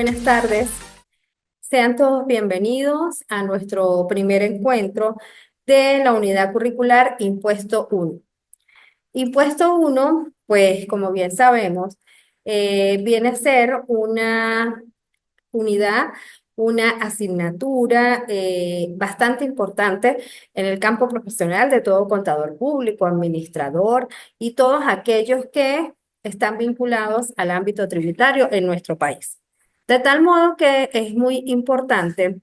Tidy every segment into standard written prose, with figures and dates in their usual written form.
Buenas tardes. Sean todos bienvenidos a nuestro primer encuentro de la unidad curricular Impuesto 1. Impuesto 1, pues como bien sabemos, viene a ser una unidad, una asignatura bastante importante en el campo profesional de todo contador público, administrador y todos aquellos que están vinculados al ámbito tributario en nuestro país. De tal modo que es muy importante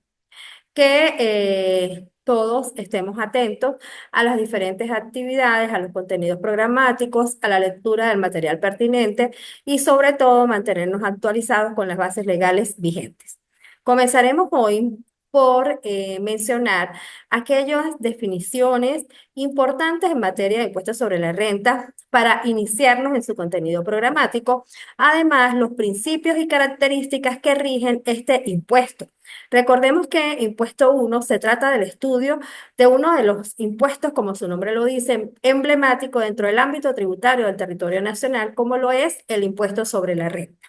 que todos estemos atentos a las diferentes actividades, a los contenidos programáticos, a la lectura del material pertinente y sobre todo mantenernos actualizados con las bases legales vigentes. Comenzaremos hoy por mencionar aquellas definiciones importantes en materia de impuestos sobre la renta para iniciarnos en su contenido programático, además los principios y características que rigen este impuesto. Recordemos que impuesto 1 se trata del estudio de uno de los impuestos, como su nombre lo dice, emblemático dentro del ámbito tributario del territorio nacional, como lo es el impuesto sobre la renta.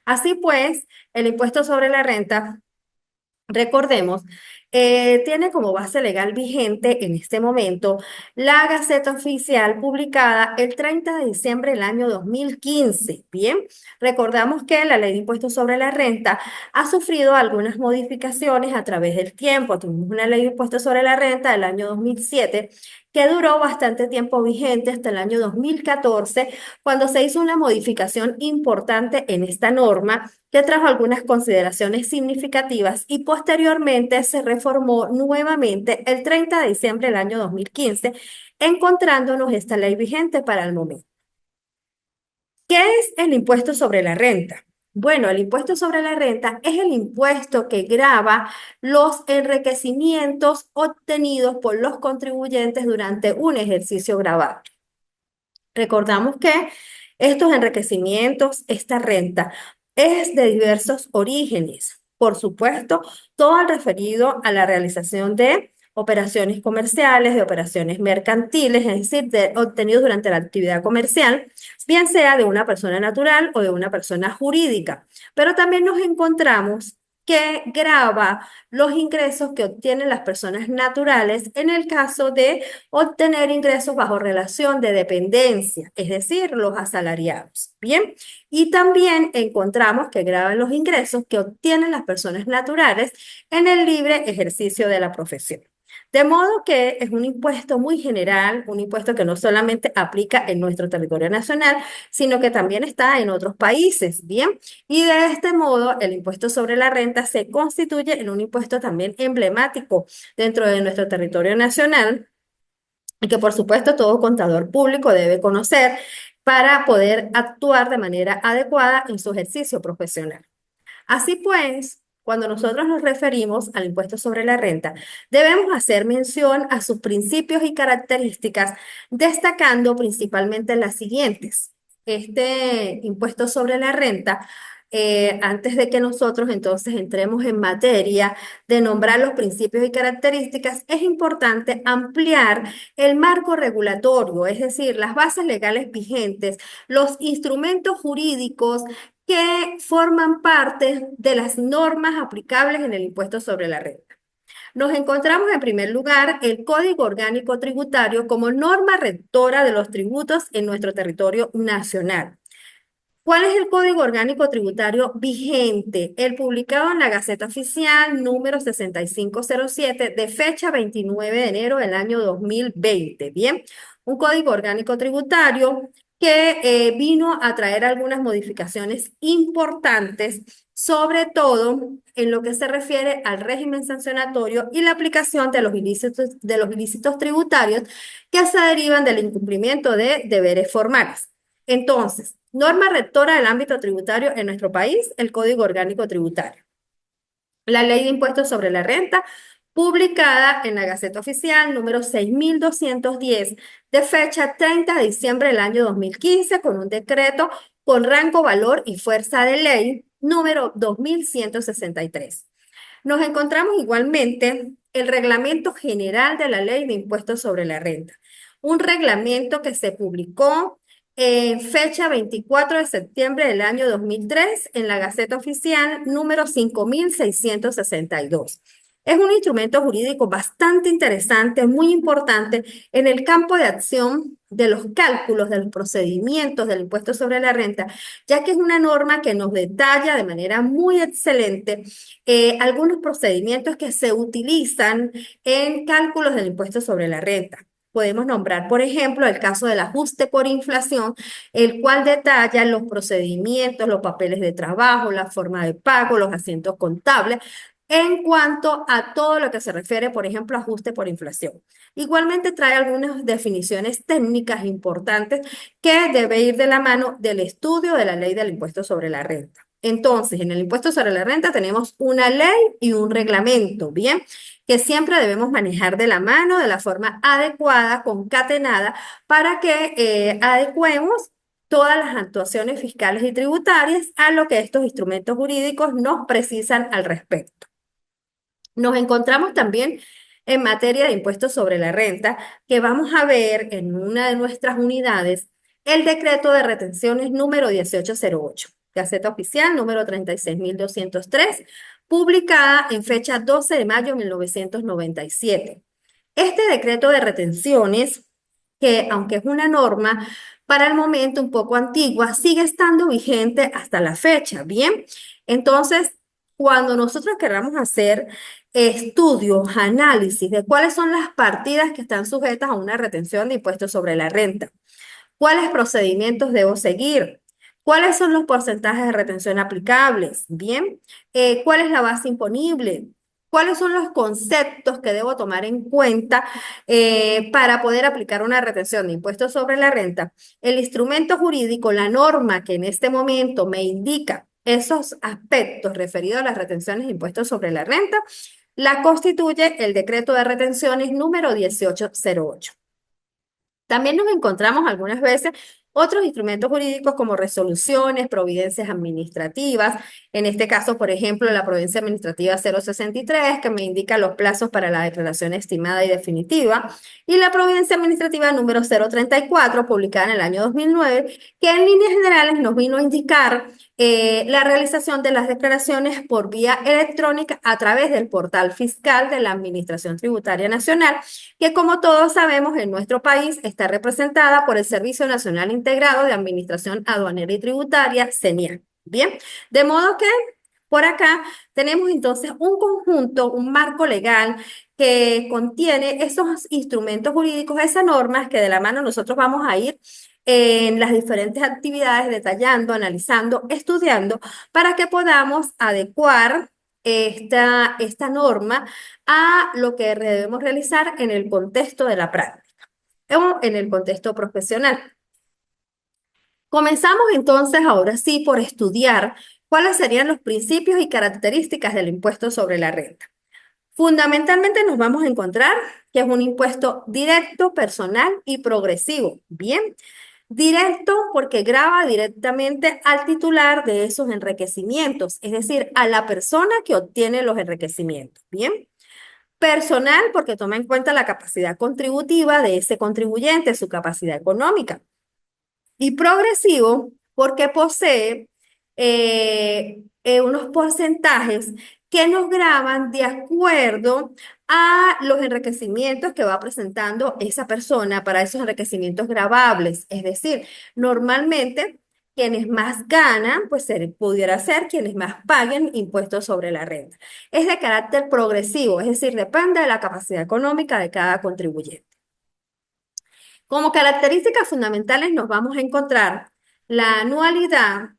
Así pues, el impuesto sobre la renta, recordemos, tiene como base legal vigente en este momento la Gaceta Oficial publicada el 30 de diciembre del año 2015. Bien, recordamos que la Ley de Impuestos sobre la Renta ha sufrido algunas modificaciones a través del tiempo. Tuvimos una Ley de Impuestos sobre la Renta del año 2007 que duró bastante tiempo vigente hasta el año 2014, cuando se hizo una modificación importante en esta norma que trajo algunas consideraciones significativas y posteriormente se reformó nuevamente el 30 de diciembre del año 2015, encontrándonos esta ley vigente para el momento. ¿Qué es el impuesto sobre la renta? Bueno, el impuesto sobre la renta es el impuesto que grava los enriquecimientos obtenidos por los contribuyentes durante un ejercicio grabado. Recordamos que estos enriquecimientos, esta renta, es de diversos orígenes. Por supuesto, todo referido a la realización de operaciones comerciales, de operaciones mercantiles, es decir, obtenidos durante la actividad comercial, bien sea de una persona natural o de una persona jurídica. Pero también nos encontramos que grava los ingresos que obtienen las personas naturales en el caso de obtener ingresos bajo relación de dependencia, es decir, los asalariados. Bien, y también encontramos que graban los ingresos que obtienen las personas naturales en el libre ejercicio de la profesión. De modo que es un impuesto muy general, un impuesto que no solamente aplica en nuestro territorio nacional, sino que también está en otros países, ¿bien? Y de este modo, el impuesto sobre la renta se constituye en un impuesto también emblemático dentro de nuestro territorio nacional y que por supuesto todo contador público debe conocer para poder actuar de manera adecuada en su ejercicio profesional. Así pues, cuando nosotros nos referimos al impuesto sobre la renta, debemos hacer mención a sus principios y características, destacando principalmente las siguientes. Este impuesto sobre la renta, antes de que nosotros entonces entremos en materia de nombrar los principios y características, es importante ampliar el marco regulatorio, es decir, las bases legales vigentes, los instrumentos jurídicos que forman parte de las normas aplicables en el impuesto sobre la renta. Nos encontramos en primer lugar el Código Orgánico Tributario como norma rectora de los tributos en nuestro territorio nacional. ¿Cuál es el Código Orgánico Tributario vigente? El publicado en la Gaceta Oficial número 6507 de fecha 29 de enero del año 2020. Bien, un Código Orgánico Tributario que vino a traer algunas modificaciones importantes, sobre todo en lo que se refiere al régimen sancionatorio y la aplicación de los ilícitos tributarios que se derivan del incumplimiento de deberes formales. Entonces, norma rectora del ámbito tributario en nuestro país, el Código Orgánico Tributario. La Ley de Impuestos sobre la Renta, publicada en la Gaceta Oficial número 6210, de fecha 30 de diciembre del año 2015, con un decreto con rango, valor y fuerza de ley número 2163. Nos encontramos igualmente el Reglamento General de la Ley de Impuestos sobre la Renta, un reglamento que se publicó fecha 24 de septiembre del año 2003 en la Gaceta Oficial número 5662. Es un instrumento jurídico bastante interesante, muy importante en el campo de acción de los cálculos, de los procedimientos del impuesto sobre la renta, ya que es una norma que nos detalla de manera muy excelente algunos procedimientos que se utilizan en cálculos del impuesto sobre la renta. Podemos nombrar, por ejemplo, el caso del ajuste por inflación, el cual detalla los procedimientos, los papeles de trabajo, la forma de pago, los asientos contables, en cuanto a todo lo que se refiere, por ejemplo, a ajuste por inflación. Igualmente trae algunas definiciones técnicas importantes que debe ir de la mano del estudio de la ley del impuesto sobre la renta. Entonces, en el impuesto sobre la renta tenemos una ley y un reglamento, ¿bien? Que siempre debemos manejar de la mano, de la forma adecuada, concatenada, para que adecuemos todas las actuaciones fiscales y tributarias a lo que estos instrumentos jurídicos nos precisan al respecto. Nos encontramos también en materia de impuestos sobre la renta, que vamos a ver en una de nuestras unidades el decreto de retenciones número 1808, Gaceta Oficial número 36.203, publicada en fecha 12 de mayo de 1997. Este decreto de retenciones, que aunque es una norma para el momento un poco antigua, sigue estando vigente hasta la fecha, ¿bien? Entonces, cuando nosotros queramos hacer estudios, análisis de cuáles son las partidas que están sujetas a una retención de impuestos sobre la renta, cuáles procedimientos debo seguir, cuáles son los porcentajes de retención aplicables, bien, cuál es la base imponible, cuáles son los conceptos que debo tomar en cuenta para poder aplicar una retención de impuestos sobre la renta. El instrumento jurídico, la norma que en este momento me indica esos aspectos referidos a las retenciones de impuestos sobre la renta, la constituye el decreto de retenciones número 1808. También nos encontramos algunas veces otros instrumentos jurídicos como resoluciones, providencias administrativas. En este caso, por ejemplo, la providencia administrativa 063, que me indica los plazos para la declaración estimada y definitiva, y la providencia administrativa número 034, publicada en el año 2009, que en líneas generales nos vino a indicar la realización de las declaraciones por vía electrónica a través del portal fiscal de la Administración Tributaria Nacional, que como todos sabemos en nuestro país está representada por el Servicio Nacional Integrado de Administración Aduanera y Tributaria, CENIAT. Bien, de modo que por acá tenemos entonces un conjunto, un marco legal que contiene esos instrumentos jurídicos, esas normas que de la mano nosotros vamos a ir en las diferentes actividades detallando, analizando, estudiando, para que podamos adecuar esta norma a lo que debemos realizar en el contexto de la práctica o en el contexto profesional. Comenzamos entonces ahora sí por estudiar cuáles serían los principios y características del impuesto sobre la renta. Fundamentalmente nos vamos a encontrar que es un impuesto directo, personal y progresivo. Bien, directo porque grava directamente al titular de esos enriquecimientos, es decir, a la persona que obtiene los enriquecimientos. Bien. Personal, porque toma en cuenta la capacidad contributiva de ese contribuyente, su capacidad económica. Y progresivo, porque posee unos porcentajes que nos graban de acuerdo a los enriquecimientos que va presentando esa persona para esos enriquecimientos gravables. Es decir, normalmente quienes más ganan, pues pudiera ser quienes más paguen impuestos sobre la renta. Es de carácter progresivo, es decir, depende de la capacidad económica de cada contribuyente. Como características fundamentales nos vamos a encontrar la anualidad,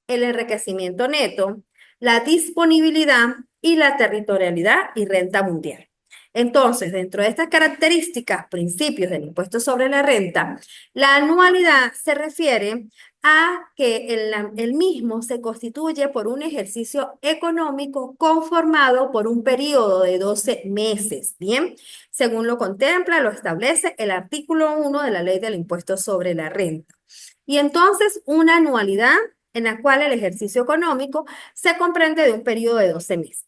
el enriquecimiento neto, la disponibilidad y la territorialidad y renta mundial. Entonces, dentro de estas características, principios del impuesto sobre la renta, la anualidad se refiere a que el mismo se constituye por un ejercicio económico conformado por un periodo de 12 meses, ¿bien? Según lo contempla, lo establece el artículo 1 de la Ley del Impuesto sobre la Renta. Y entonces, una anualidad en la cual el ejercicio económico se comprende de un periodo de 12 meses.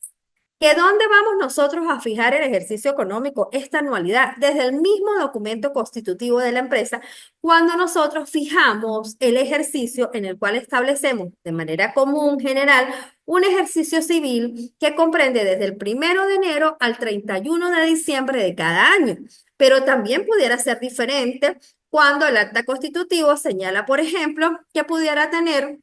¿Que dónde vamos nosotros a fijar el ejercicio económico, esta anualidad? Desde el mismo documento constitutivo de la empresa, cuando nosotros fijamos el ejercicio en el cual establecemos de manera común, general, un ejercicio civil que comprende desde el 1 de enero al 31 de diciembre de cada año. Pero también pudiera ser diferente cuando el acta constitutivo señala, por ejemplo, que pudiera tener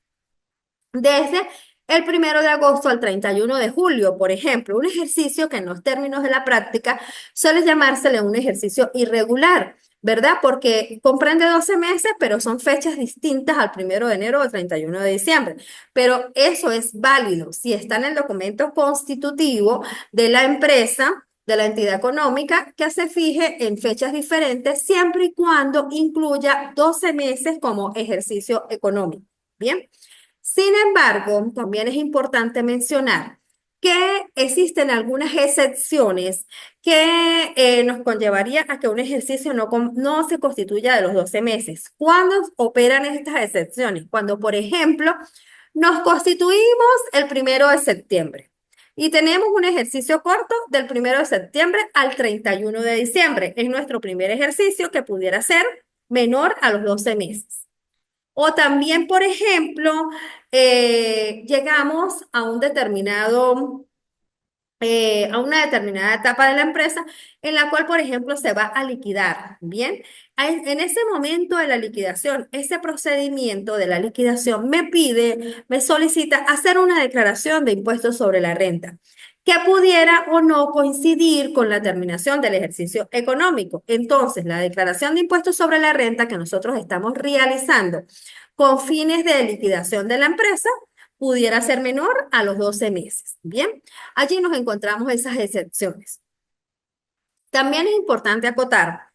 desde el 1 de agosto al 31 de julio, por ejemplo, un ejercicio que en los términos de la práctica suele llamársele un ejercicio irregular, ¿verdad? Porque comprende 12 meses, pero son fechas distintas al 1 de enero o al 31 de diciembre. Pero eso es válido si está en el documento constitutivo de la empresa, de la entidad económica, que se fije en fechas diferentes siempre y cuando incluya 12 meses como ejercicio económico. Bien. Sin embargo, también es importante mencionar que existen algunas excepciones que nos conllevaría a que un ejercicio no se constituya de los 12 meses. ¿Cuándo operan estas excepciones? Cuando, por ejemplo, nos constituimos el 1 de septiembre y tenemos un ejercicio corto del 1 de septiembre al 31 de diciembre. Es nuestro primer ejercicio que pudiera ser menor a los 12 meses. O también, por ejemplo, llegamos a un determinado, a una determinada etapa de la empresa en la cual, por ejemplo, se va a liquidar. Bien, en ese momento de la liquidación, ese procedimiento de la liquidación me pide, me solicita hacer una declaración de impuestos sobre la renta que pudiera o no coincidir con la terminación del ejercicio económico. Entonces, la declaración de impuestos sobre la renta que nosotros estamos realizando con fines de liquidación de la empresa pudiera ser menor a los 12 meses. Bien, allí nos encontramos esas excepciones. También es importante acotar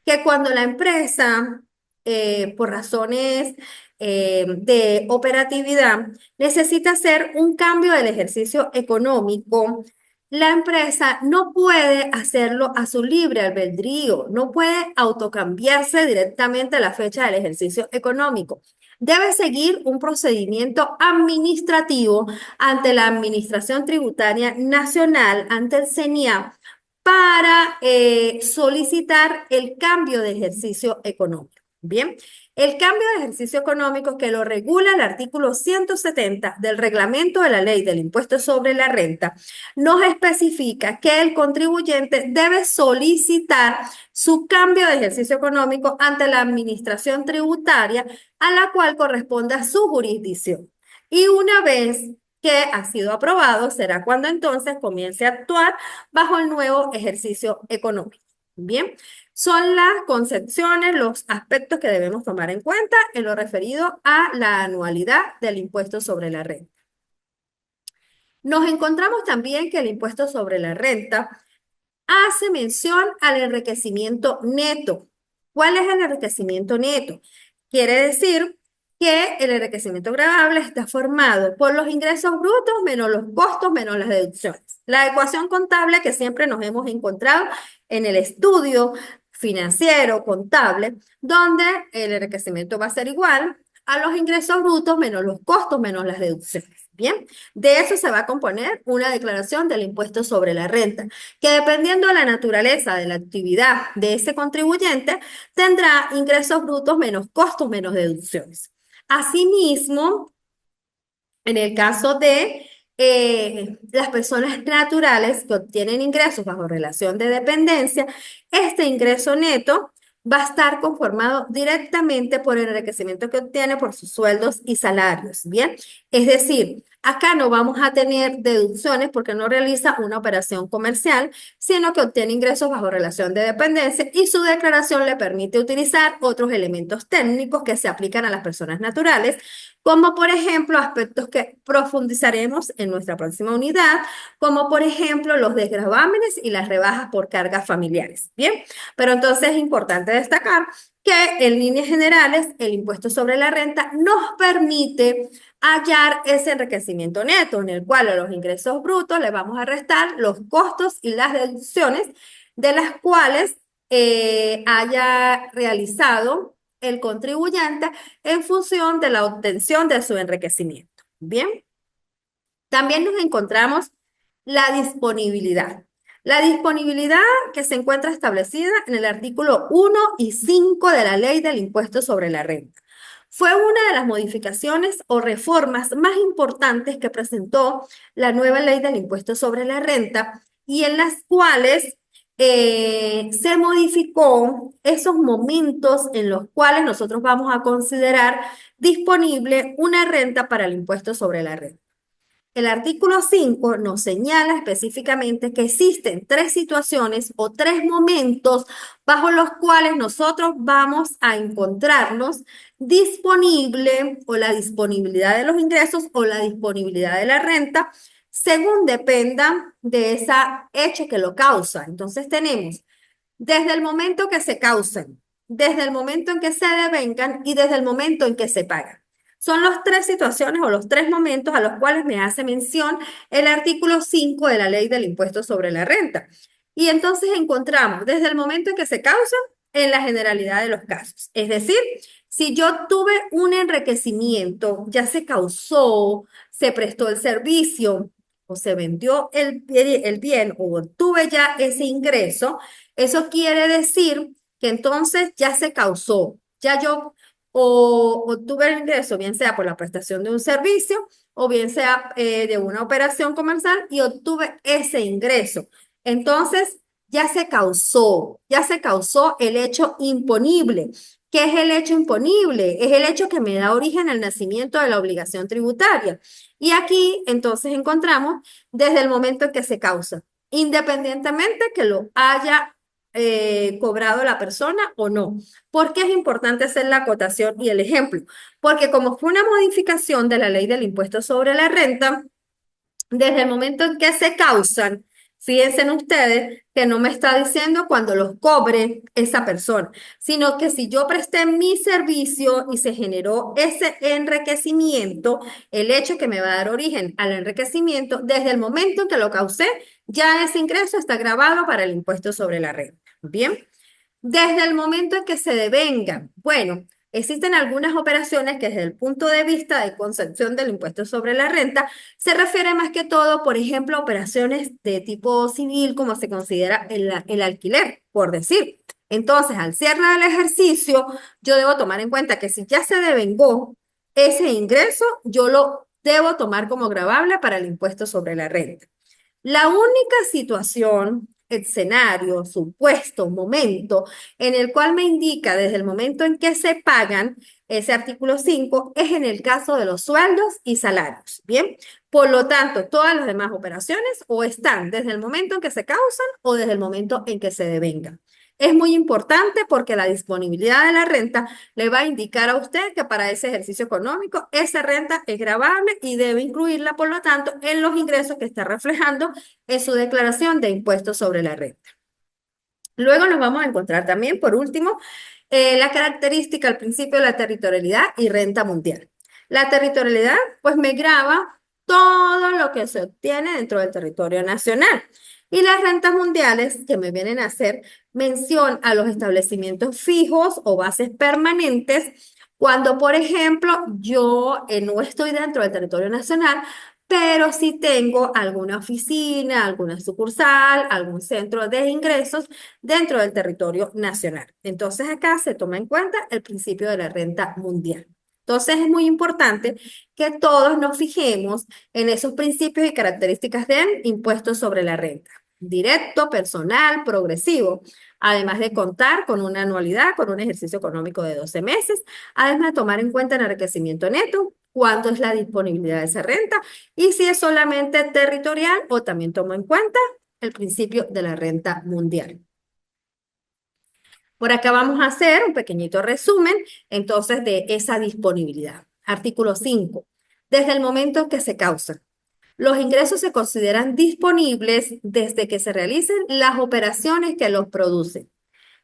que cuando la empresa, por razones de operatividad, necesita hacer un cambio del ejercicio económico, la empresa no puede hacerlo a su libre albedrío, no puede autocambiarse directamente a la fecha del ejercicio económico. Debe seguir un procedimiento administrativo ante la Administración Tributaria Nacional, ante el CENIA, para solicitar el cambio de ejercicio económico. Bien, el cambio de ejercicio económico que lo regula el artículo 170 del reglamento de la ley del impuesto sobre la renta nos especifica que el contribuyente debe solicitar su cambio de ejercicio económico ante la administración tributaria a la cual corresponda su jurisdicción. Y una vez que ha sido aprobado, será cuando entonces comience a actuar bajo el nuevo ejercicio económico. Bien, son las concepciones, los aspectos que debemos tomar en cuenta en lo referido a la anualidad del impuesto sobre la renta. Nos encontramos también que el impuesto sobre la renta hace mención al enriquecimiento neto. ¿Cuál es el enriquecimiento neto? Quiere decir que el enriquecimiento gravable está formado por los ingresos brutos menos los costos menos las deducciones. La ecuación contable que siempre nos hemos encontrado en el estudio financiero contable, donde el enriquecimiento va a ser igual a los ingresos brutos menos los costos menos las deducciones. Bien, de eso se va a componer una declaración del impuesto sobre la renta, que dependiendo de la naturaleza de la actividad de ese contribuyente, tendrá ingresos brutos menos costos menos deducciones. Asimismo, en el caso de las personas naturales que obtienen ingresos bajo relación de dependencia, este ingreso neto va a estar conformado directamente por el enriquecimiento que obtiene por sus sueldos y salarios, ¿bien? Es decir, acá no vamos a tener deducciones porque no realiza una operación comercial, sino que obtiene ingresos bajo relación de dependencia y su declaración le permite utilizar otros elementos técnicos que se aplican a las personas naturales, como por ejemplo aspectos que profundizaremos en nuestra próxima unidad, como por ejemplo los desgravámenes y las rebajas por cargas familiares. Bien, pero entonces es importante destacar que en líneas generales el impuesto sobre la renta nos permite hallar ese enriquecimiento neto, en el cual a los ingresos brutos le vamos a restar los costos y las deducciones de las cuales haya realizado el contribuyente en función de la obtención de su enriquecimiento. Bien, también nos encontramos La disponibilidad. La disponibilidad que se encuentra establecida en el artículo 1 y 5 de la Ley del Impuesto sobre la Renta. Fue una de las modificaciones o reformas más importantes que presentó la nueva Ley del Impuesto sobre la Renta y en las cuales se modificó esos momentos en los cuales nosotros vamos a considerar disponible una renta para el impuesto sobre la renta. El artículo 5 nos señala específicamente que existen tres situaciones o tres momentos bajo los cuales nosotros vamos a encontrarnos disponible o la disponibilidad de los ingresos o la disponibilidad de la renta, según dependa de ese hecho que lo causa. Entonces tenemos desde el momento que se causan, desde el momento en que se devengan y desde el momento en que se pagan. Son las tres situaciones o los tres momentos a los cuales me hace mención el artículo 5 de la Ley del Impuesto sobre la Renta. Y entonces encontramos desde el momento en que se causan en la generalidad de los casos. Es decir, si yo tuve un enriquecimiento, ya se causó, se prestó el servicio o se vendió el bien o tuve ya ese ingreso, eso quiere decir que entonces ya se causó, ya yo obtuve el ingreso, bien sea por la prestación de un servicio o bien sea de una operación comercial y obtuve ese ingreso. Entonces, ya se causó el hecho imponible. ¿Qué es el hecho imponible? Es el hecho que me da origen al nacimiento de la obligación tributaria. Y aquí entonces encontramos desde el momento en que se causa, independientemente que lo haya cobrado la persona o no. ¿Por qué es importante hacer la acotación y el ejemplo? Porque como fue una modificación de la ley del impuesto sobre la renta, desde el momento en que se causan, fíjense en ustedes que no me está diciendo cuando los cobre esa persona, sino que si yo presté mi servicio y se generó ese enriquecimiento, el hecho que me va a dar origen al enriquecimiento, desde el momento en que lo causé, ya ese ingreso está grabado para el impuesto sobre la renta. Bien. Desde el momento en que se devengan, bueno, existen algunas operaciones que desde el punto de vista de concepción del impuesto sobre la renta se refiere más que todo, por ejemplo, a operaciones de tipo civil, como se considera el alquiler, por decir. Entonces, al cierre del ejercicio, yo debo tomar en cuenta que si ya se devengó ese ingreso, yo lo debo tomar como gravable para el impuesto sobre la renta. La única situación, escenario, supuesto, momento en el cual me indica desde el momento en que se pagan ese artículo 5 es en el caso de los sueldos y salarios. Bien, por lo tanto, todas las demás operaciones o están desde el momento en que se causan o desde el momento en que se devengan. Es muy importante porque la disponibilidad de la renta le va a indicar a usted que para ese ejercicio económico esa renta es gravable y debe incluirla, por lo tanto, en los ingresos que está reflejando en su declaración de impuestos sobre la renta. Luego nos vamos a encontrar también, por último, la característica al principio de la territorialidad y renta mundial. La territorialidad, pues me grava todo lo que se obtiene dentro del territorio nacional. Y las rentas mundiales, que me vienen a hacer mención a los establecimientos fijos o bases permanentes, cuando, por ejemplo, yo no estoy dentro del territorio nacional, pero sí tengo alguna oficina, alguna sucursal, algún centro de ingresos dentro del territorio nacional. Entonces acá se toma en cuenta el principio de la renta mundial. Entonces es muy importante que todos nos fijemos en esos principios y características del impuesto sobre la renta. Directo, personal, progresivo, además de contar con una anualidad, con un ejercicio económico de 12 meses, además de tomar en cuenta el enriquecimiento neto, cuánto es la disponibilidad de esa renta y si es solamente territorial o también tomo en cuenta el principio de la renta mundial. Por acá vamos a hacer un pequeñito resumen entonces de esa disponibilidad. Artículo 5. Desde el momento en que se causa. Los ingresos se consideran disponibles desde que se realicen las operaciones que los producen,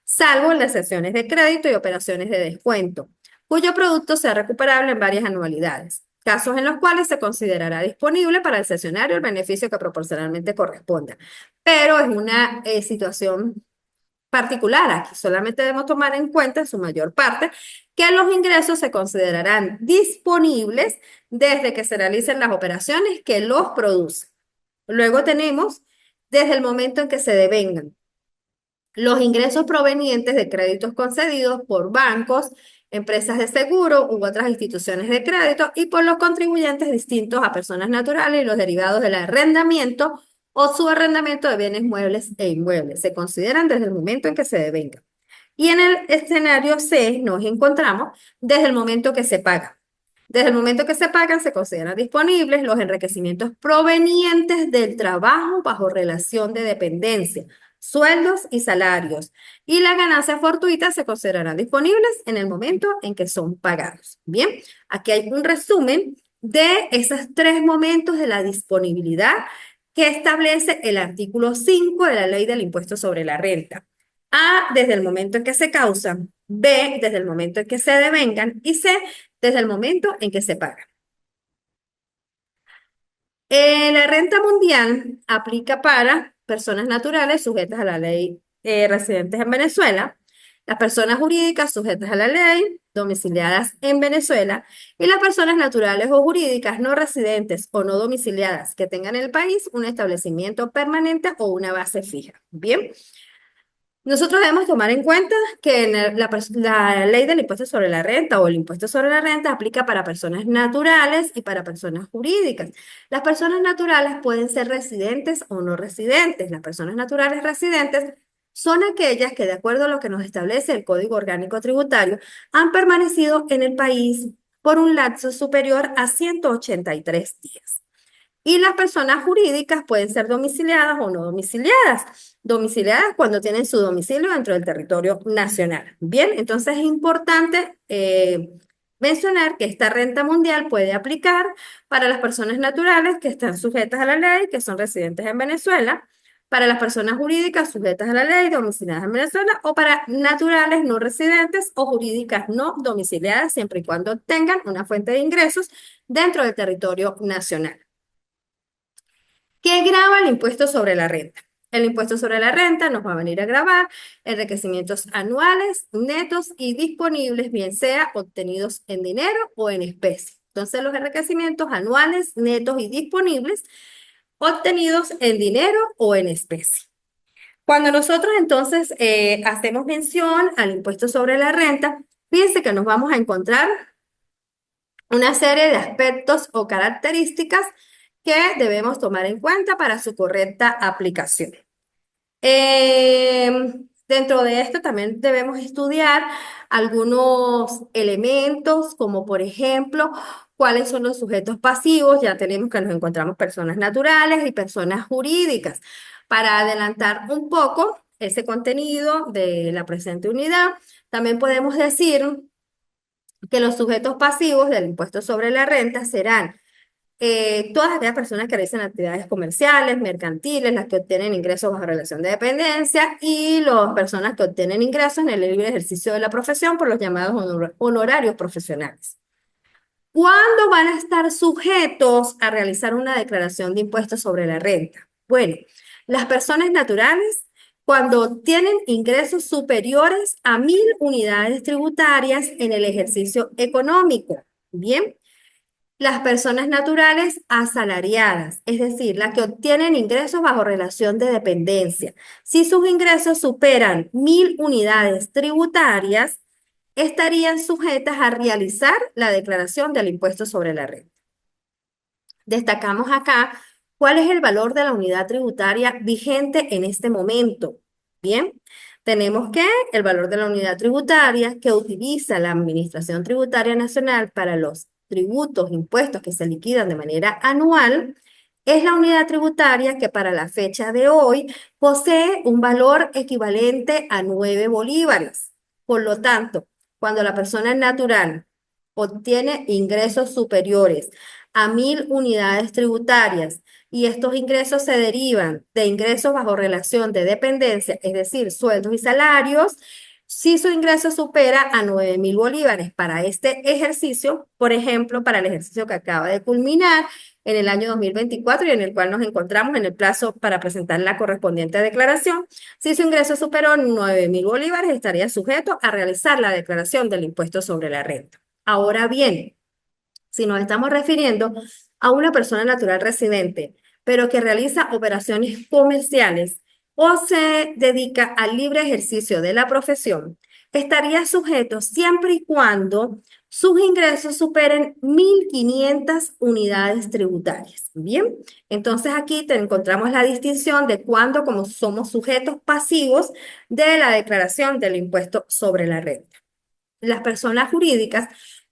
salvo en las sesiones de crédito y operaciones de descuento, cuyo producto sea recuperable en varias anualidades, casos en los cuales se considerará disponible para el cesionario el beneficio que proporcionalmente corresponda. Pero es una situación particular. Aquí solamente debemos tomar en cuenta en su mayor parte que los ingresos se considerarán disponibles desde que se realicen las operaciones que los producen. Luego tenemos desde el momento en que se devengan los ingresos provenientes de créditos concedidos por bancos, empresas de seguro u otras instituciones de crédito y por los contribuyentes distintos a personas naturales y los derivados del arrendamiento o subarrendamiento de bienes muebles e inmuebles. Se consideran desde el momento en que se devengan. Y en el escenario C nos encontramos desde el momento que se paga. Desde el momento que se pagan, se consideran disponibles los enriquecimientos provenientes del trabajo bajo relación de dependencia, sueldos y salarios. Y las ganancias fortuitas se considerarán disponibles en el momento en que son pagados. Bien, aquí hay un resumen de esos tres momentos de la disponibilidad que establece el artículo 5 de la Ley del Impuesto sobre la Renta. A, desde el momento en que se causan. B, desde el momento en que se devengan. Y C, desde el momento en que se paga. La renta mundial aplica para personas naturales sujetas a la ley residentes en Venezuela, las personas jurídicas sujetas a la ley domiciliadas en Venezuela y las personas naturales o jurídicas no residentes o no domiciliadas que tengan en el país un establecimiento permanente o una base fija. Bien. Nosotros debemos tomar en cuenta que la ley del impuesto sobre la renta o el impuesto sobre la renta aplica para personas naturales y para personas jurídicas. Las personas naturales pueden ser residentes o no residentes. Las personas naturales residentes son aquellas que, de acuerdo a lo que nos establece el Código Orgánico Tributario, han permanecido en el país por un lapso superior a 183 días. Y las personas jurídicas pueden ser domiciliadas o no domiciliadas. Domiciliadas cuando tienen su domicilio dentro del territorio nacional. Bien, entonces es importante mencionar que esta renta mundial puede aplicar para las personas naturales que están sujetas a la ley, que son residentes en Venezuela, para las personas jurídicas sujetas a la ley, domiciliadas en Venezuela, o para naturales no residentes o jurídicas no domiciliadas, siempre y cuando tengan una fuente de ingresos dentro del territorio nacional. ¿Qué grava el impuesto sobre la renta? El impuesto sobre la renta nos va a venir a gravar enriquecimientos anuales, netos y disponibles, bien sea obtenidos en dinero o en especie. Entonces, los enriquecimientos anuales, netos y disponibles obtenidos en dinero o en especie. Cuando nosotros entonces hacemos mención al impuesto sobre la renta, fíjense que nos vamos a encontrar una serie de aspectos o características que debemos tomar en cuenta para su correcta aplicación. Dentro de esto también debemos estudiar algunos elementos, como por ejemplo, cuáles son los sujetos pasivos. Ya tenemos que nos encontramos personas naturales y personas jurídicas. Para adelantar un poco ese contenido de la presente unidad, también podemos decir que los sujetos pasivos del impuesto sobre la renta serán todas aquellas personas que realizan actividades comerciales, mercantiles, las que obtienen ingresos bajo relación de dependencia y las personas que obtienen ingresos en el libre ejercicio de la profesión por los llamados honorarios profesionales. ¿Cuándo van a estar sujetos a realizar una declaración de impuestos sobre la renta? Bueno, las personas naturales cuando tienen ingresos superiores a 1.000 unidades tributarias en el ejercicio económico. Bien, las personas naturales asalariadas, es decir, las que obtienen ingresos bajo relación de dependencia. Si sus ingresos superan 1.000 unidades tributarias, estarían sujetas a realizar la declaración del impuesto sobre la renta. Destacamos acá cuál es el valor de la unidad tributaria vigente en este momento. Bien, tenemos que el valor de la unidad tributaria que utiliza la Administración Tributaria Nacional para los tributos, impuestos que se liquidan de manera anual, es la unidad tributaria que para la fecha de hoy posee un valor equivalente a 9 bolívares. Por lo tanto, cuando la persona natural obtiene ingresos superiores a 1.000 unidades tributarias y estos ingresos se derivan de ingresos bajo relación de dependencia, es decir, sueldos y salarios, si su ingreso supera a 9.000 bolívares para este ejercicio, por ejemplo, para el ejercicio que acaba de culminar en el año 2024 y en el cual nos encontramos en el plazo para presentar la correspondiente declaración, si su ingreso superó 9.000 bolívares, estaría sujeto a realizar la declaración del impuesto sobre la renta. Ahora bien, si nos estamos refiriendo a una persona natural residente pero que realiza operaciones comerciales o se dedica al libre ejercicio de la profesión, estaría sujeto siempre y cuando sus ingresos superen 1.500 unidades tributarias. Bien, entonces aquí te encontramos la distinción de cuando como somos sujetos pasivos de la declaración del impuesto sobre la renta. Las personas jurídicas,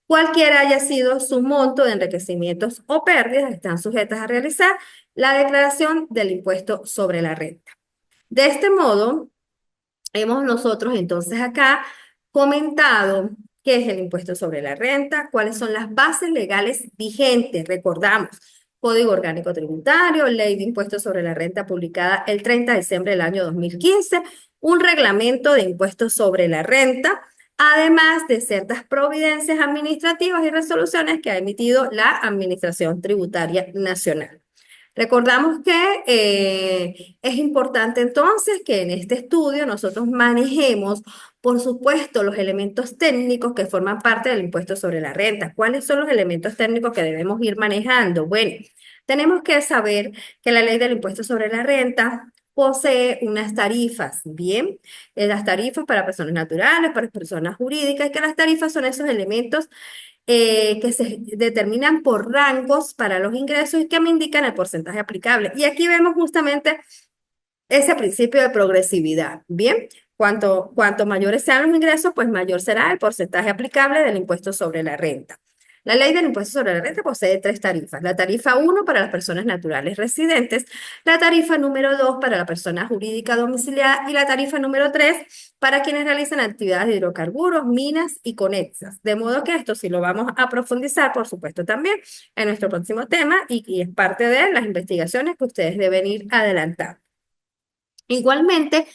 cualquiera haya sido su monto de enriquecimientos o pérdidas, están sujetas a realizar la declaración del impuesto sobre la renta. De este modo, hemos nosotros entonces acá comentado qué es el impuesto sobre la renta, cuáles son las bases legales vigentes. Recordamos, Código Orgánico Tributario, Ley de Impuestos sobre la Renta publicada el 30 de diciembre del año 2015, un reglamento de impuestos sobre la renta, además de ciertas providencias administrativas y resoluciones que ha emitido la Administración Tributaria Nacional. Recordamos que es importante entonces que en este estudio nosotros manejemos, por supuesto, los elementos técnicos que forman parte del impuesto sobre la renta. ¿Cuáles son los elementos técnicos que debemos ir manejando? Bueno, tenemos que saber que la ley del impuesto sobre la renta posee unas tarifas, ¿bien? Las tarifas para personas naturales, para personas jurídicas, y que las tarifas son esos elementos que se determinan por rangos para los ingresos y que me indican el porcentaje aplicable. Y aquí vemos justamente ese principio de progresividad. Bien, cuanto mayores sean los ingresos, pues mayor será el porcentaje aplicable del impuesto sobre la renta. La ley del impuesto sobre la renta posee tres tarifas. La tarifa 1 para las personas naturales residentes, la tarifa número 2 para la persona jurídica domiciliada y la tarifa número 3 para quienes realizan actividades de hidrocarburos, minas y conexas. De modo que esto sí lo vamos a profundizar, por supuesto, también en nuestro próximo tema y es parte de las investigaciones que ustedes deben ir adelantando. Igualmente,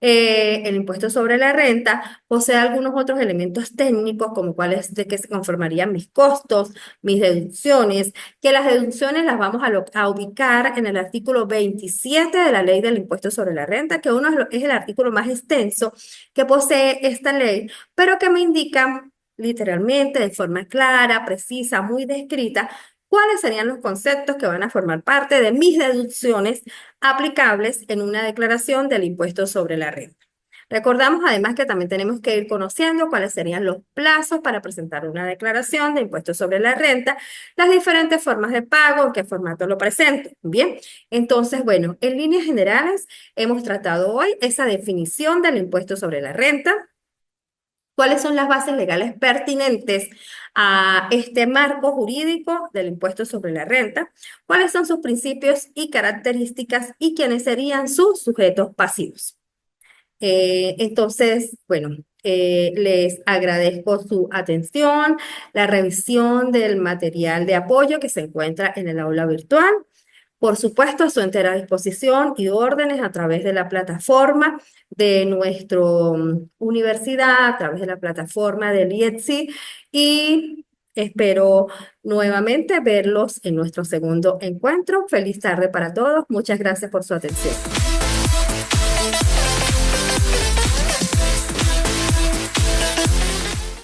el impuesto sobre la renta posee algunos otros elementos técnicos, como cuáles de que se conformarían mis costos, mis deducciones, que las deducciones las vamos a ubicar en el artículo 27 de la Ley del Impuesto sobre la Renta, que uno es el artículo más extenso que posee esta ley, pero que me indica literalmente, de forma clara, precisa, muy descrita, cuáles serían los conceptos que van a formar parte de mis deducciones aplicables en una declaración del impuesto sobre la renta. Recordamos además que también tenemos que ir conociendo cuáles serían los plazos para presentar una declaración de impuesto sobre la renta, las diferentes formas de pago, en qué formato lo presento. Bien, entonces, bueno, en líneas generales hemos tratado hoy esa definición del impuesto sobre la renta. ¿Cuáles son las bases legales pertinentes a este marco jurídico del impuesto sobre la renta? ¿Cuáles son sus principios y características y quiénes serían sus sujetos pasivos? Entonces, bueno, les agradezco su atención, la revisión del material de apoyo que se encuentra en el aula virtual. Por supuesto, a su entera disposición y órdenes a través de la plataforma de nuestra universidad, a través de la plataforma del IETSI y espero nuevamente verlos en nuestro segundo encuentro. Feliz tarde para todos. Muchas gracias por su atención.